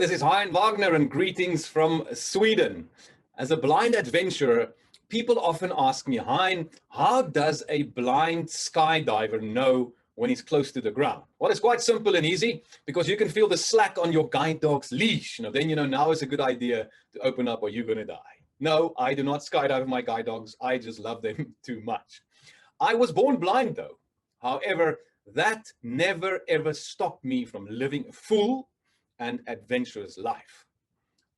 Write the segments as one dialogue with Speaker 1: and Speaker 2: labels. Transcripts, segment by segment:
Speaker 1: this is Hein Wagner and greetings from Sweden. As a blind adventurer, people often ask me, Hein, how does a blind skydiver know when he's close to the ground? Well, it's quite simple and easy because you can feel the slack on your guide dog's leash. Then now is a good idea to open up or you're going to die. No, I do not skydive my guide dogs. I just love them too much. I was born blind though. However, that never ever stopped me from living a full and adventurous life.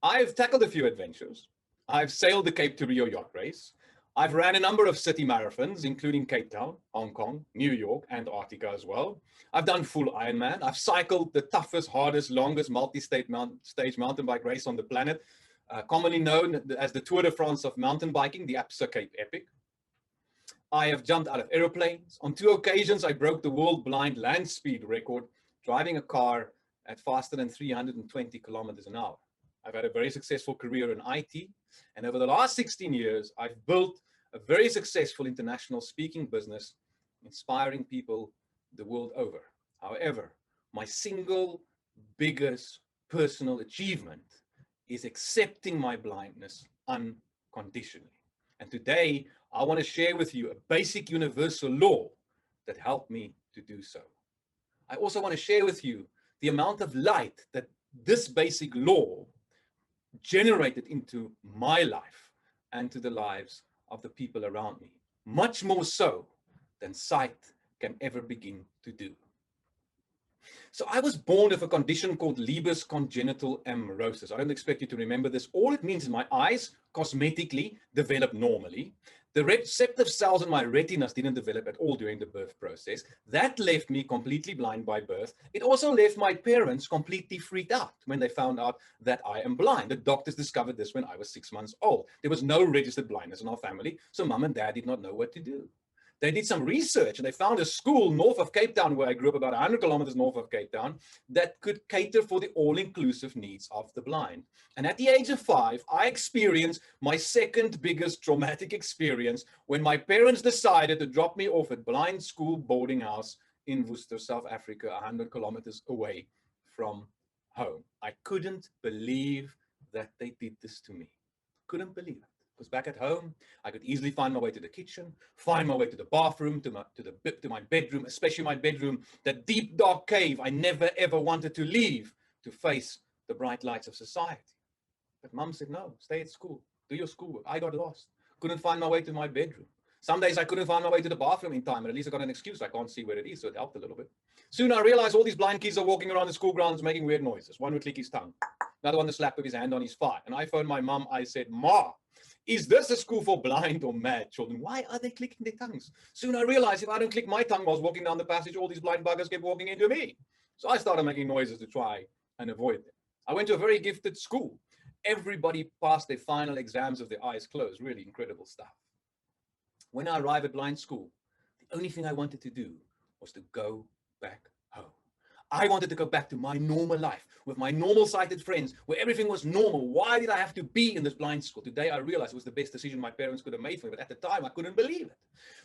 Speaker 1: I've tackled a few adventures. I've sailed the Cape to Rio Yacht Race. I've ran a number of city marathons, including Cape Town, Hong Kong, New York, Antarctica as well. I've done full Ironman. I've cycled the toughest, hardest, longest multi-stage mountain bike race on the planet, commonly known as the Tour de France of mountain biking, the Absa Cape Epic. I have jumped out of aeroplanes. On 2 occasions, I broke the world blind land speed record, driving a car at faster than 320 kilometers an hour. I've had a very successful career in IT, and over the last 16 years, I've built a very successful international speaking business, inspiring people the world over. However, my single biggest personal achievement is accepting my blindness unconditionally. And today, I want to share with you a basic universal law that helped me to do so. I also want to share with you the amount of light that this basic law generated into my life and to the lives of the people around me, much more so than sight can ever begin to do. So I was born with a condition called Leber's congenital amaurosis. I don't expect you to remember this. All it means is my eyes cosmetically develop normally. The receptive cells in my retinas didn't develop at all during the birth process. That left me completely blind by birth. It also left my parents completely freaked out when they found out that I am blind. The doctors discovered this when I was 6 months old. There was no registered blindness in our family, so mom and dad did not know what to do. They did some research and they found a school north of Cape Town, where I grew up, about 100 kilometers north of Cape Town, that could cater for the all-inclusive needs of the blind. And at the age of 5, I experienced my second biggest traumatic experience when my parents decided to drop me off at blind school boarding house in Worcester, South Africa, 100 kilometers away from home. I couldn't believe that they did this to me. Couldn't believe it. Because back at home, I could easily find my way to the kitchen, find my way to the bathroom, to my bedroom, especially my bedroom, that deep, dark cave I never, ever wanted to leave to face the bright lights of society. But mom said, no, stay at school, do your schoolwork. I got lost, couldn't find my way to my bedroom. Some days I couldn't find my way to the bathroom in time, but at least I got an excuse. I can't see where it is, so it helped a little bit. Soon I realized all these blind kids are walking around the school grounds making weird noises. One would click his tongue, another one to slap with his hand on his thigh. And I phoned my mom, I said, Ma, is this a school for blind or mad children? Why are they clicking their tongues? Soon I realized if I don't click my tongue while I was walking down the passage, all these blind buggers kept walking into me. So I started making noises to try and avoid them. I went to a very gifted school. Everybody passed their final exams with their eyes closed. Really incredible stuff. When I arrived at blind school, the only thing I wanted to do was to go back home. I wanted to go back to my normal life with my normal sighted friends where everything was normal. Why did I have to be in this blind school? Today, I realized it was the best decision my parents could have made for me, but at the time, I couldn't believe it.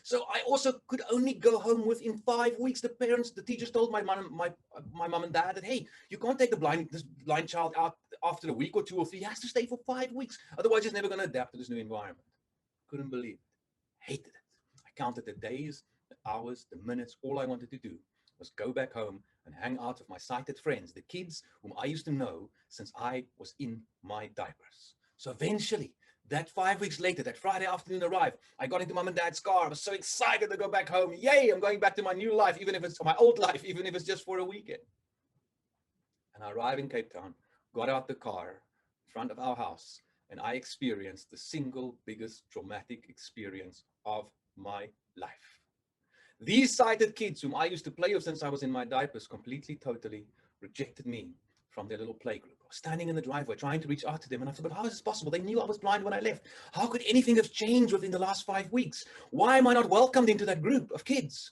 Speaker 1: So I also could only go home within 5 weeks. The teachers told my mom and dad that, hey, you can't take this blind child out after a week or 2 or 3. He has to stay for 5 weeks. Otherwise, he's never going to adapt to this new environment. Couldn't believe it. Hated it. I counted the days, the hours, the minutes. All I wanted to do was go back home and hang out with my sighted friends, the kids whom I used to know since I was in my diapers. So eventually, that 5 weeks later, that Friday afternoon arrived, I got into mom and dad's car. I was so excited to go back home. Yay, I'm going back to my new life, even if it's my old life, even if it's just for a weekend. And I arrived in Cape Town, got out the car in front of our house, and I experienced the single biggest traumatic experience of my life. These sighted kids whom I used to play with since I was in my diapers completely, totally rejected me from their little playgroup. I was standing in the driveway trying to reach out to them, and I thought, but how is this possible? They knew I was blind when I left. How could anything have changed within the last 5 weeks? Why am I not welcomed into that group of kids?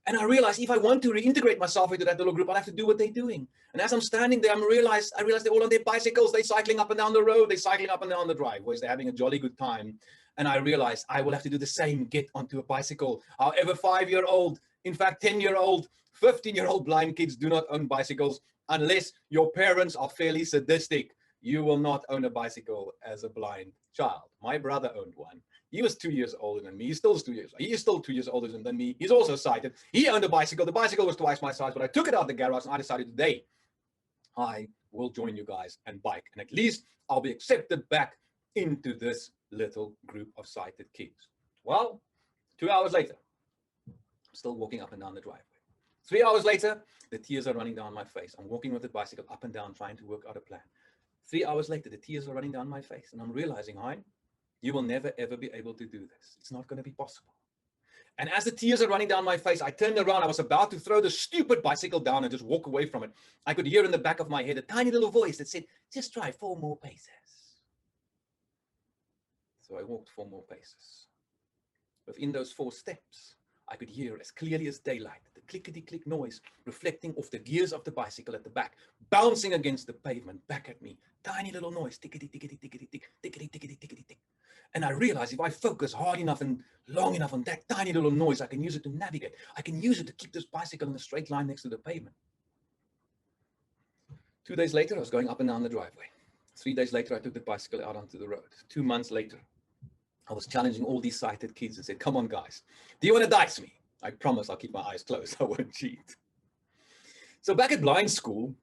Speaker 1: And I realized if I want to reintegrate myself into that little group, I'll have to do what they're doing. And as I'm standing there, I realized they're all on their bicycles. They're cycling up and down the road. They're cycling up and down the driveways. They're having a jolly good time. And I realized I will have to do the same, get onto a bicycle. However, 5-year-old, in fact, 10-year-old, 15-year-old blind kids do not own bicycles. unless your parents are fairly sadistic, you will not own a bicycle as a blind child. My brother owned one. He was 2 years older than me. He is still 2 years older than me. He's also sighted. He owned a bicycle. The bicycle was twice my size, but I took it out of the garage and I decided today I will join you guys and bike. And at least I'll be accepted back into this little group of sighted kids. Well, 2 hours later, I'm still walking up and down the driveway. 3 hours later, the tears are running down my face. I'm walking with the bicycle up and down, trying to work out a plan. 3 hours later, the tears are running down my face. And I'm realizing, Hein, you will never, ever be able to do this. It's not going to be possible. And as the tears are running down my face, I turned around. I was about to throw the stupid bicycle down and just walk away from it. I could hear in the back of my head a tiny little voice that said, just try 4 more paces. So I walked 4 more paces. Within those 4 steps, I could hear as clearly as daylight the clickety-click noise reflecting off the gears of the bicycle at the back, bouncing against the pavement back at me. Tiny little noise, tickety-tickety-tickety-tick, tickety-tickety-tickety-tick. And I realized if I focus hard enough and long enough on that tiny little noise, I can use it to navigate. I can use it to keep this bicycle in a straight line next to the pavement. 2 days later, I was going up and down the driveway. 3 days later, I took the bicycle out onto the road. 2 months later, I was challenging all these sighted kids and said, come on, guys, do you want to dice me? I promise I'll keep my eyes closed. I won't cheat. So back at blind school,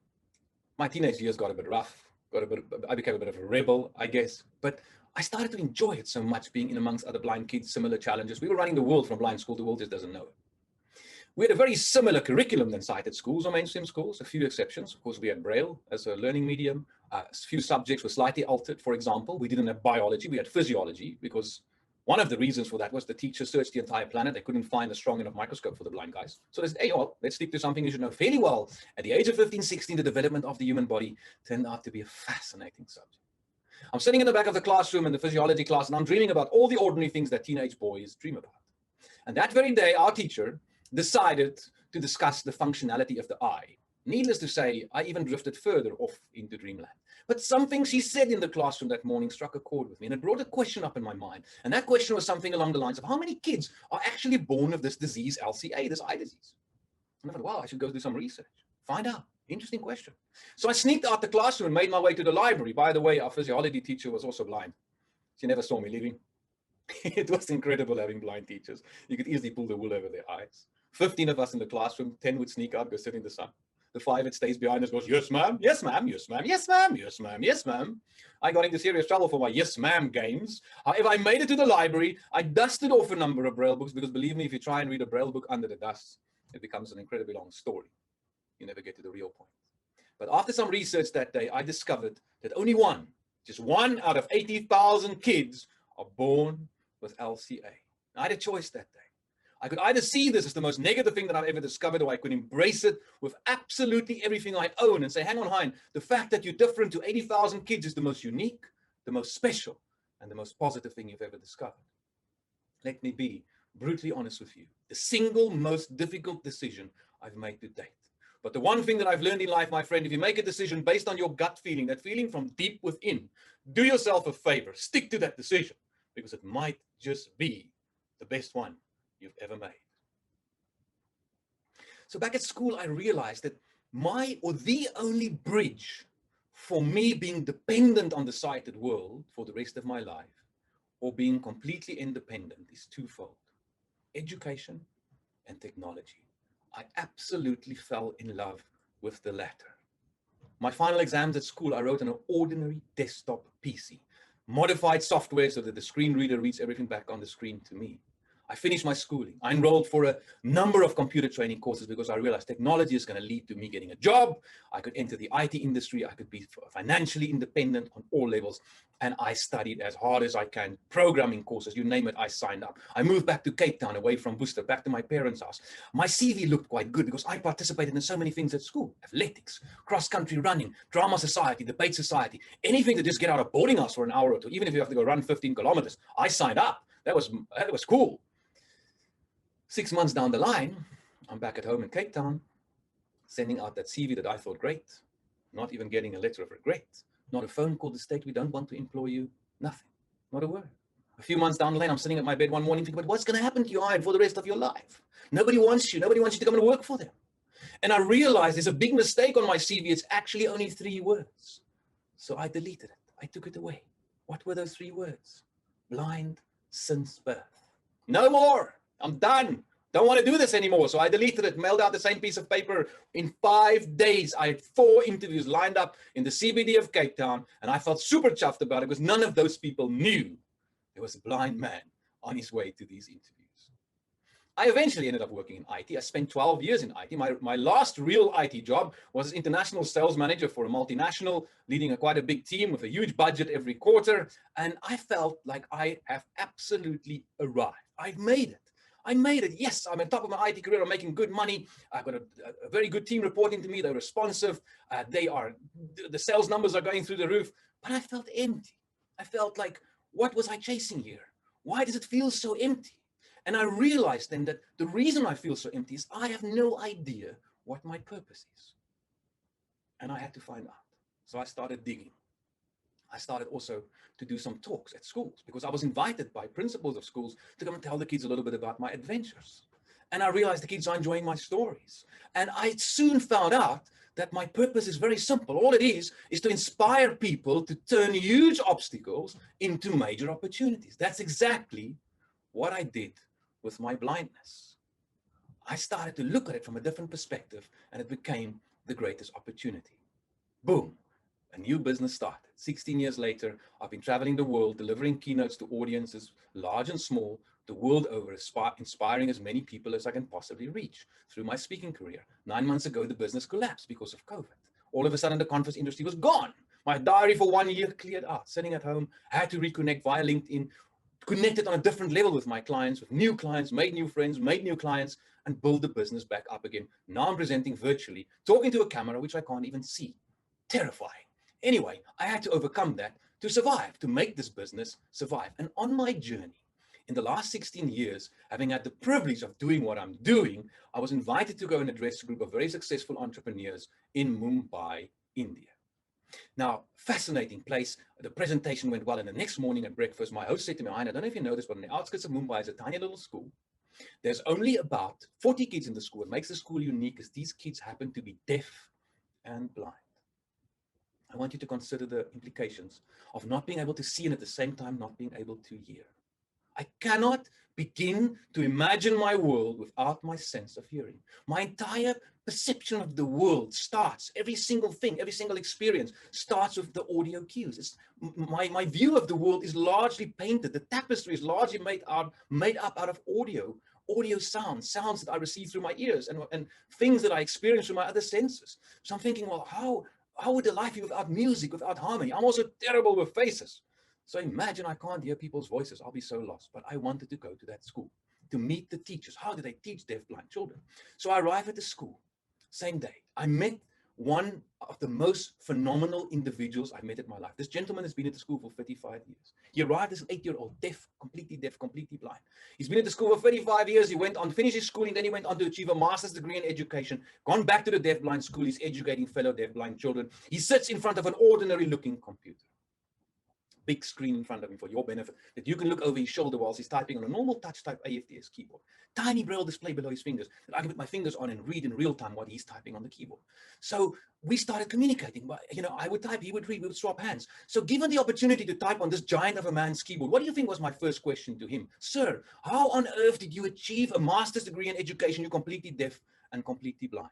Speaker 1: my teenage years got a bit rough. I became a bit of a rebel, I guess. But I started to enjoy it so much, being in amongst other blind kids, similar challenges. We were running the world from blind school. The world just doesn't know it. We had a very similar curriculum than sighted schools or mainstream schools, a few exceptions. Of course, we had Braille as a learning medium. A few subjects were slightly altered. For example, we didn't have biology, we had physiology, because one of the reasons for that was the teacher searched the entire planet. They couldn't find a strong enough microscope for the blind guys. So they said, hey, well, let's stick to something you should know fairly well. At the age of 15, 16, the development of the human body turned out to be a fascinating subject. I'm sitting in the back of the classroom in the physiology class, and I'm dreaming about all the ordinary things that teenage boys dream about. And that very day, our teacher decided to discuss the functionality of the eye. Needless to say, I even drifted further off into dreamland. But something she said in the classroom that morning struck a chord with me, and it brought a question up in my mind. And that question was something along the lines of how many kids are actually born with this disease, LCA, this eye disease? And I thought, wow, I should go do some research, find out. Interesting question. So I sneaked out the classroom and made my way to the library. By the way, our physiology teacher was also blind. She never saw me leaving. It was incredible having blind teachers. You could easily pull the wool over their eyes. 15 of us in the classroom, 10 would sneak out, go sit in the sun. The 5 that stays behind us goes, yes, ma'am, yes, ma'am, yes, ma'am, yes, ma'am, yes, ma'am, yes, ma'am. I got into serious trouble for my yes, ma'am games. However, I made it to the library. I dusted off a number of Braille books because, believe me, if you try and read a Braille book under the dust, it becomes an incredibly long story. You never get to the real point. But after some research that day, I discovered that only just one out of 80,000 kids are born with LCA. I had a choice that day. I could either see this as the most negative thing that I've ever discovered, or I could embrace it with absolutely everything I own and say, hang on, Hein, the fact that you're different to 80,000 kids is the most unique, the most special, and the most positive thing you've ever discovered. Let me be brutally honest with you. The single most difficult decision I've made to date. But the one thing that I've learned in life, my friend, if you make a decision based on your gut feeling, that feeling from deep within, do yourself a favor, stick to that decision, because it might just be the best one you've ever made. So back at school, I realized that the only bridge for me being dependent on the sighted world for the rest of my life, or being completely independent, is twofold: education and technology. I absolutely fell in love with the latter. My final exams at school, I wrote on an ordinary desktop PC, modified software so that the screen reader reads everything back on the screen to me. I finished my schooling. I enrolled for a number of computer training courses because I realized technology is going to lead to me getting a job. I could enter the IT industry. I could be financially independent on all levels. And I studied as hard as I can, programming courses, you name it, I signed up. I moved back to Cape Town, away from Worcester, back to my parents' house. My CV looked quite good because I participated in so many things at school: athletics, cross-country running, drama society, debate society, anything to just get out of boarding house for an hour or two, even if you have to go run 15 kilometers. I signed up. That was cool. 6 months down the line, I'm back at home in Cape Town, sending out that CV that I thought great, not even getting a letter of regret, not a phone call to state we don't want to employ you, nothing, not a word. A few months down the line, I'm sitting at my bed one morning thinking, but what's going to happen to you, Hein, for the rest of your life? Nobody wants you to come and work for them. And I realized there's a big mistake on my CV. It's actually only 3 words. So I deleted it. I took it away. What were those 3 words? Blind since birth. No more. I'm done. Don't want to do this anymore. So I deleted it, mailed out the same piece of paper. In 5 days, I had 4 interviews lined up in the CBD of Cape Town, and I felt super chuffed about it because none of those people knew there was a blind man on his way to these interviews. I eventually ended up working in IT. I spent 12 years in IT. My last real IT job was as international sales manager for a multinational, leading quite a big team with a huge budget every quarter. And I felt like I have absolutely arrived. I've made it. I made it. Yes, I'm on top of my IT career. I'm making good money. I've got a very good team reporting to me. They're responsive. The sales numbers are going through the roof. But I felt empty. I felt like, what was I chasing here? Why does it feel so empty? And I realized then that the reason I feel so empty is I have no idea what my purpose is. And I had to find out. So I started digging. I started also to do some talks at schools because I was invited by principals of schools to come and tell the kids a little bit about my adventures. And I realized the kids are enjoying my stories. And I soon found out that my purpose is very simple. All it is to inspire people to turn huge obstacles into major opportunities. That's exactly what I did with my blindness. I started to look at it from a different perspective, and it became the greatest opportunity. Boom, a new business started. 16 years later, I've been traveling the world, delivering keynotes to audiences, large and small, the world over, inspiring as many people as I can possibly reach through my speaking career. 9 months ago, the business collapsed because of COVID. All of a sudden, the conference industry was gone. My diary for 1 year cleared out. Sitting at home, I had to reconnect via LinkedIn, connected on a different level with my clients, with new clients, made new friends, made new clients, and build the business back up again. Now I'm presenting virtually, talking to a camera, which I can't even see. Terrifying. Anyway, I had to overcome that to survive, to make this business survive. And on my journey, in the last 16 years, having had the privilege of doing what I'm doing, I was invited to go and address a group of very successful entrepreneurs in Mumbai, India. Now, fascinating place. The presentation went well, and the next morning at breakfast, my host said to me, Hein, I don't know if you know this, but on the outskirts of Mumbai is a tiny little school. There's only about 40 kids in the school. What makes the school unique is these kids happen to be deaf and blind. I want you to consider the implications of not being able to see and at the same time not being able to hear. I cannot begin to imagine my world without my sense of hearing. My entire perception of the world starts, every single thing, every single experience starts with the audio cues. My view of the world is largely painted. The tapestry is largely made up out of audio sounds that I receive through my ears and things that I experience through my other senses. So I'm thinking, well, how would the life be without music, without harmony? I'm also terrible with faces. So imagine I can't hear people's voices. I'll be so lost. But I wanted to go to that school to meet the teachers. How do they teach deaf-blind children? So I arrived at the school, same day. I met one of the most phenomenal individuals I've met in my life. This gentleman has been at the school for 35 years. He arrived as an 8-year-old, deaf, completely blind. He's been at the school for 35 years. He went on, finished his schooling, then he went on to achieve a master's degree in education, gone back to the deaf-blind school. He's educating fellow deaf-blind children. He sits in front of an ordinary-looking computer. Big screen in front of him for your benefit, that you can look over his shoulder whilst he's typing on a normal touch type AFDS keyboard. Tiny braille display below his fingers that I can put my fingers on and read in real time what he's typing on the keyboard. So we started communicating. I would type, he would read, we would swap hands. So given the opportunity to type on this giant of a man's keyboard, what do you think was my first question to him? Sir, how on earth did you achieve a master's degree in education? You're completely deaf and completely blind.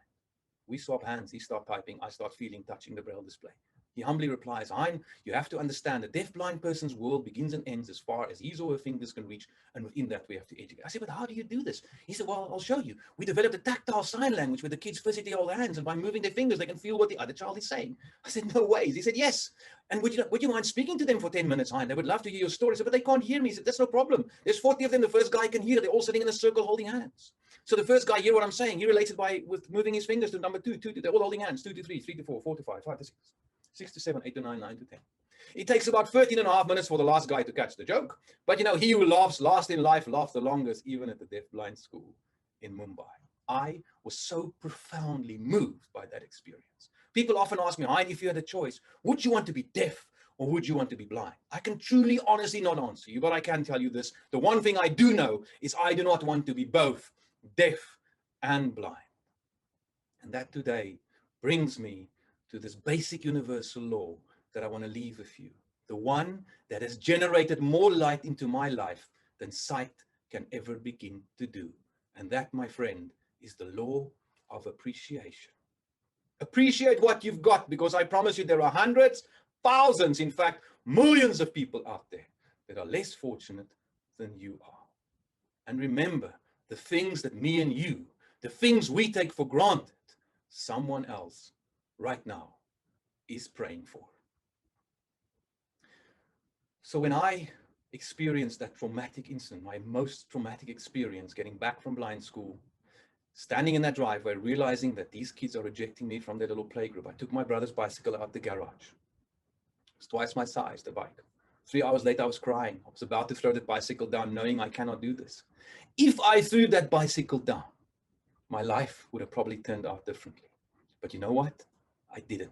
Speaker 1: We swap hands. He starts typing. I start feeling, touching the braille display. He humbly replies, Hein, you have to understand the deaf-blind person's world begins and ends as far as his or her fingers can reach, and within that we have to educate. I said, but how do you do this? He said, well, I'll show you. We developed a tactile sign language where the kids physically hold their hands, and by moving their fingers, they can feel what the other child is saying. I said, no ways. He said, yes. And would you mind speaking to them for 10 minutes, Hein? They would love to hear your story. I said, but they can't hear me. He said, that's no problem. There's 40 of them. The first guy can hear. They're all sitting in a circle holding hands. So the first guy hear what I'm saying. He relates it with moving his fingers to number 2, 2, 2. They're all holding hands, 2 to 3, 3 to 4, 4 to 5, 5 to 6. 6 to 7, 8 to 9, 9 to 10. It takes about 13.5 minutes for the last guy to catch the joke. But he who laughs last in life laughs the longest, even at the deaf-blind school in Mumbai. I was so profoundly moved by that experience. People often ask me, Hein, if you had a choice, would you want to be deaf or would you want to be blind? I can truly, honestly not answer you, but I can tell you this. The one thing I do know is I do not want to be both deaf and blind. And that today brings me to this basic universal law that I want to leave with you. The one that has generated more light into my life than sight can ever begin to do. And that, my friend, is the law of appreciation. Appreciate what you've got, because I promise you there are hundreds, thousands, in fact, millions of people out there that are less fortunate than you are. And remember, the things that me and you, the things we take for granted, someone else right now is praying for. So when I experienced that traumatic incident, my most traumatic experience, getting back from blind school, standing in that driveway, realizing that these kids are rejecting me from their little playgroup, I took my brother's bicycle out the garage. It's twice my size, the bike. 3 hours later, I was crying. I was about to throw the bicycle down, knowing I cannot do this. If I threw that bicycle down, my life would have probably turned out differently. But you know what? I didn't.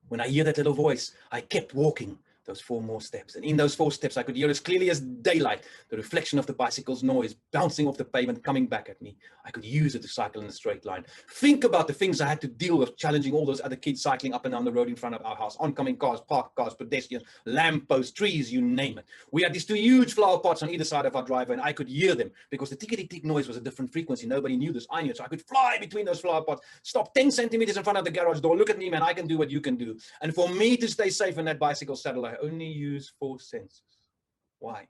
Speaker 1: When I hear that little voice, I kept walking those 4 more steps. And in those 4 steps, I could hear as clearly as daylight the reflection of the bicycle's noise bouncing off the pavement, coming back at me. I could use it to cycle in a straight line. Think about the things I had to deal with, challenging all those other kids cycling up and down the road in front of our house, oncoming cars, parked cars, pedestrians, lampposts, trees, you name it. We had these 2 huge flower pots on either side of our driveway, and I could hear them because the tickety-tick noise was a different frequency. Nobody knew this. I knew it. So I could fly between those flower pots, stop 10 centimeters in front of the garage door. Look at me, man. I can do what you can do. And for me to stay safe in that bicycle saddle, I only use 4 senses. Why?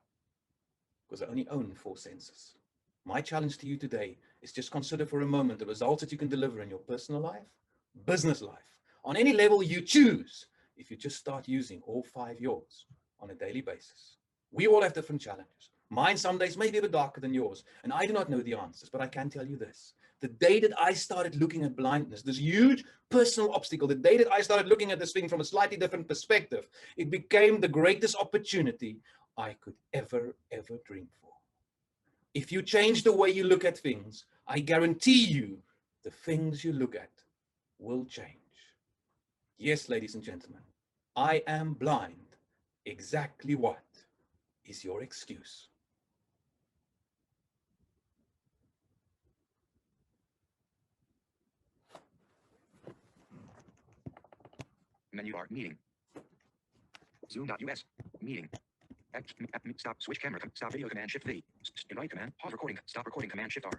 Speaker 1: Because I only own 4 senses. My challenge to you today is just consider for a moment the results that you can deliver in your personal life, business life, on any level you choose, if you just start using all 5 yours on a daily basis. We all have different challenges. Mine some days may be a bit darker than yours, and I do not know the answers, but I can tell you this. The day that I started looking at blindness, this huge personal obstacle, the day that I started looking at this thing from a slightly different perspective, it became the greatest opportunity I could ever dream for. If you change the way you look at things, I guarantee you the things you look at will change. Yes, ladies and gentlemen, I am blind. Exactly what is your excuse?
Speaker 2: Menu bar, meeting. Zoom.us, meeting. Stop, switch camera, stop video, command shift V. Invite command, pause recording, stop recording, command shift R.